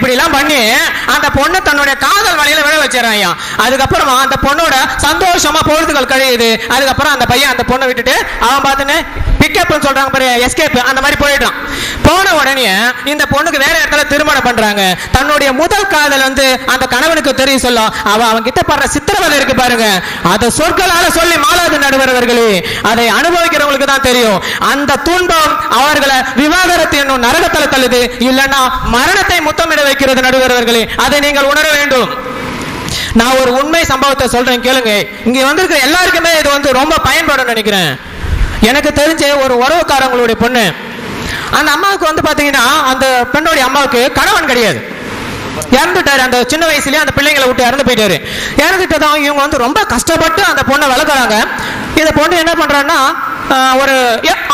இப்படி எல்லாம் பண்ணி அந்த பொண்ணு தன்னுடைய காதல் வலையில விழ வச்சிடறாங்க. அதுக்கப்புறமா அந்த பொண்ணோட சந்தோஷமா பொழுதுகள் கழியுது. அதுக்கப்புறம் அந்த பையன் அந்த பொண்ணை விட்டுட்டு அவன் பார்த்துன்னு பிக்கப்னு சொல்றாங்க பாரு, எஸ்கேப், அந்த மாதிரி போயிட்டான். போன உடனே இந்த பொண்ணுக்கு வேற இடத்துல திருமணம் பண்றாங்க. தன்னுடைய முதல் காதல் வந்து அந்த கணவனுக்கு தெரிய சொல்ல அவன் கிட்ட படுற சித்திரவதை இருக்கு பாருங்க, அதை சொற்களால சொல்லி மாளாது நடுவர்களே, அதை அனுபவிக்கிறவங்களுக்கு தான் தெரியும். அந்த துன்பம் அவர்களை விவாகரத்து என்னும் நரகத்தல தள்ளுது, இல்லைன்னா மரணத்தை முத்தமிட வைக்கிறது நடுவர்களே. அதை நீங்கள் உணர வேண்டும். நான் ஒரு உண்மை சம்பவத்தை சொல்றேன் கேளுங்க. இங்க வந்திருக்கிற எல்லாருக்குமே இது வந்து ரொம்ப பயன்படும் நினைக்கிறேன். எனக்கு தெரிஞ்ச ஒரு உறவுக்காரங்களுடைய பொண்ணு, அந்த அம்மாவுக்கு வந்து பாத்தீங்கன்னா அந்த பெண்ணுடைய அம்மாவுக்கு கணவன் கிடையாது, இறந்துட்டாரு. அந்த சின்ன வயசுலயே அந்த பிள்ளைங்களை விட்டு இறந்து போயிட்டாரு. இறந்துட்டதான் இவங்க வந்து ரொம்ப கஷ்டப்பட்டு அந்த பொண்ணை வளர்க்குறாங்க. இந்த பொண்ணு என்ன பண்றான்னா ஒரு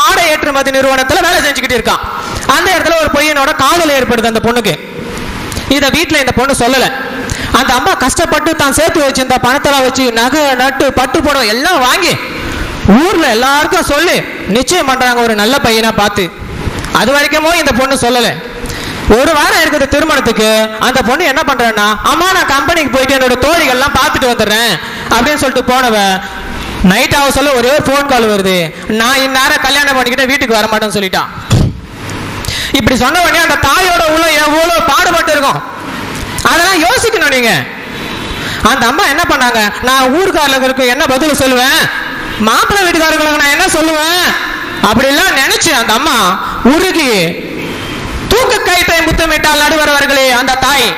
ஆடை ஏற்றுமதி நிறுவனத்துல வேலை செஞ்சுக்கிட்டு இருக்கான். அந்த இடத்துல ஒரு பையனோட காதல் ஏற்படுது அந்த பொண்ணுக்கு. இதை வீட்டுல இந்த பொண்ணு சொல்லல. அந்த அம்மா கஷ்டப்பட்டு தான் சேர்த்து வச்சிருந்த பணத்தெல்லாம் வச்சு நகை நட்டு பட்டு புடவை எல்லாம் வாங்கி ஊர்ல எல்லாருக்கும் சொல்லி நிச்சயம் பண்றாங்க ஒரு நல்ல பையனா பார்த்து. அது வரைக்கும் இந்த பொண்ணு சொல்லல. ஒரு வாரம் இருக்குது திருமணத்துக்கு. அந்த பொண்ணு என்ன பண்றேன்னா, அம்மா நான் கம்பெனிக்கு போயிட்டு என்னோட தோழிகள்லாம் பார்த்துட்டு வந்துடுறேன் அப்படின்னு சொல்லிட்டு போனவ நைட் ஆக சொல்ல ஒரே போன் கால் வருது, நான் இந்நேரம் கல்யாணம் பண்ணிக்கிட்டு வீட்டுக்கு வர மாட்டேன்னு சொல்லிட்டான். இப்படி சொன்ன உடனே அந்த தாயோட உள்ள எவ்வளவு பாடுபட்டு இருக்கும் அதெல்லாம் யோசிக்கணும் நீங்க. அந்த அம்மா என்ன பண்ணாங்க, நான் ஊர்காரர்களுக்கு என்ன பதில் சொல்லுவேன், மாப்பிள்ளை வீட்டுக்காரர்களுக்கு நான் என்ன சொல்லுவேன் அப்படிலாம் நினைச்சு அந்த அம்மா உருகி தூக்கு கைத்தை முத்தமிட்டால் நடுவர்களே அந்த தாய்.